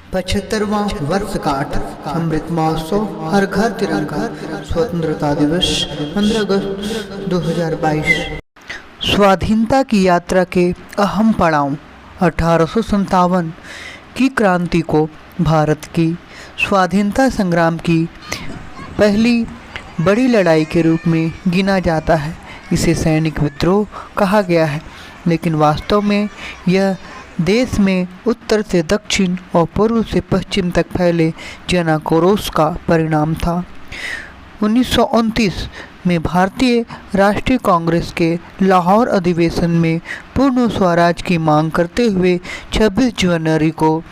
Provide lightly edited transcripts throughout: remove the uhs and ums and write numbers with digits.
75वां वर्षगांठ अमृत महोत्सव, हर घर तिरंगा, स्वतंत्रता दिवस 15 अगस्त 2022। स्वाधीनता की यात्रा के अहम पड़ाव। 1857 की क्रांति को भारत की स्वाधीनता संग्राम की पहली बड़ी लड़ाई के रूप में गिना जाता है। इसे सैनिक विद्रोह कहा गया है, लेकिन वास्तव में यह देश में उत्तर से दक्षिण और पूर्व से पश्चिम तक फैले जनाक्रोश का परिणाम था। 1929 में भारतीय राष्ट्रीय कांग्रेस के लाहौर अधिवेशन में पूर्ण स्वराज की मांग करते हुए 26 जनवरी को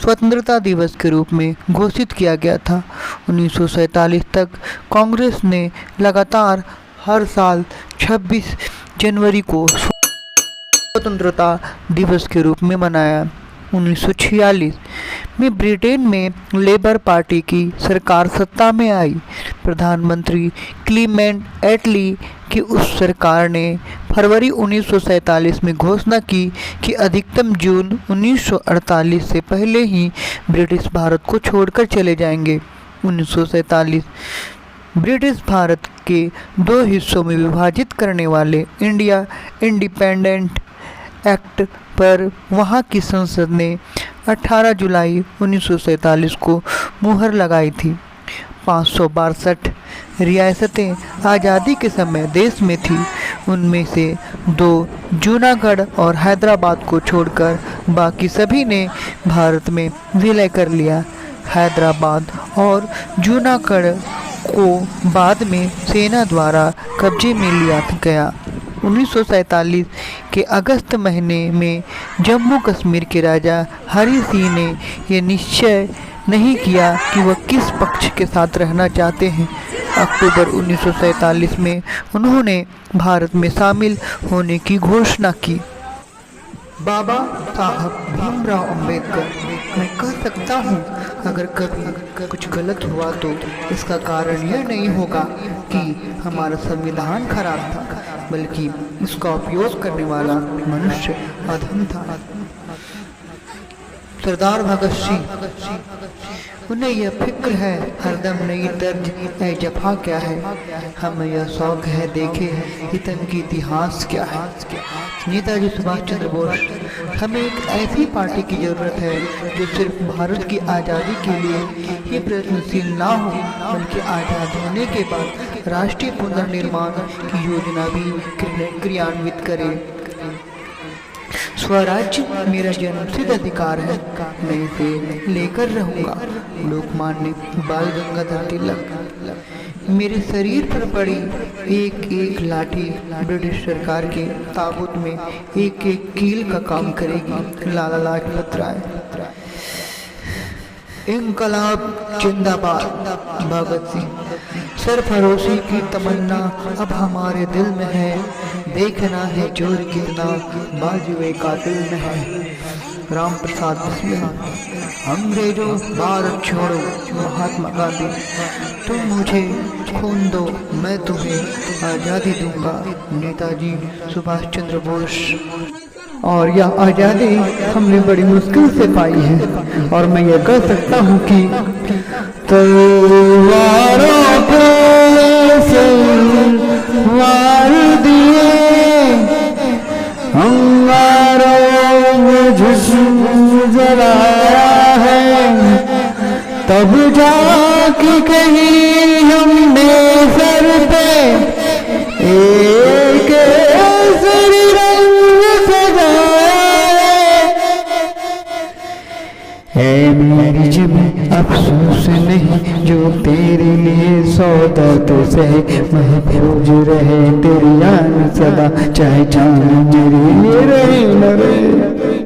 स्वतंत्रता दिवस के रूप में घोषित किया गया था। 1947 तक कांग्रेस ने लगातार हर साल 26 जनवरी को स्वतंत्रता दिवस के रूप में मनाया। 1946 में ब्रिटेन में लेबर पार्टी की सरकार सत्ता में आई। प्रधानमंत्री क्लीमेंट एटली की उस सरकार ने फरवरी 1947 में घोषणा की कि अधिकतम जून 1948 से पहले ही ब्रिटिश भारत को छोड़कर चले जाएंगे। 1947 ब्रिटिश भारत के दो हिस्सों में विभाजित करने वाले इंडिया इंडिपेंडेंट एक्ट पर वहां की संसद ने 18 जुलाई 1947 को मुहर लगाई थी। 562 रियासतें आज़ादी के समय देश में थी। उनमें से 2 जूनागढ़ और हैदराबाद को छोड़कर बाकी सभी ने भारत में विलय कर लिया। हैदराबाद और जूनागढ़ को बाद में सेना द्वारा कब्जे में लिया गया। 1947 के अगस्त महीने में जम्मू कश्मीर के राजा हरि सिंह ने यह निश्चय नहीं किया कि वह किस पक्ष के साथ रहना चाहते हैं। अक्टूबर 1947 में उन्होंने भारत में शामिल होने की घोषणा की। बाबा साहब भीमराव अंबेडकर। मैं कह सकता हूँ, अगर कभी कुछ गलत हुआ तो इसका कारण यह नहीं होगा कि हमारा संविधान खराब था, बल्कि इसका उपयोग करने वाला मनुष्य अधम था। सरदार भगत सिंह। उन्हें यह फिक्र है हरदम नई तर्ज ए जफा क्या है, हमें यह शौक है देखे हितन की इतिहास क्या है। नेताजी सुभाष चंद्र बोस। हमें एक ऐसी पार्टी की जरूरत है जो सिर्फ भारत की आज़ादी के लिए ही प्रयत्नशील ना हो, बल्कि आज़ाद होने के बाद राष्ट्रीय पुनर्निर्माण की योजना भी क्रियान्वित करे। स्वराज्य मेरा जन्मसिद्ध अधिकार है, मैं इसे लेकर रहूंगा। लोकमान्य बाल गंगाधर तिलक। मेरे शरीर पर पड़ी एक एक लाठी ब्रिटिश सरकार के ताबूत में एक एक कील का काम करेगी। लाला लाजपत राय। इनकलाब जिंदाबाद। भगत सिंह। सरफरोशी की तमन्ना अब हमारे दिल में है, देखना है जोर कितना बाजुए कातिल में है। राम प्रसाद बिस्मिल। अंग्रेजों भारत छोड़ो। महात्मा गांधी। तुम मुझे खून दो, मैं तुम्हें आज़ादी दूंगा। नेताजी सुभाष चंद्र बोस। और यह आज़ादी हमने बड़ी मुश्किल से पाई है, और मैं यह कह सकता हूँ कि तलवारों पे वार दिए, अंगारों में झुझुम जलाया है, तब जाके कहीं हमने सर पे एक केसरी रंग सजाया है। मेरी जिब अफसोस नहीं जो तेरे लिए सौदत से महफूज रहे तेरी याद सदा, चाहे चांद मेरी रहे न रहे।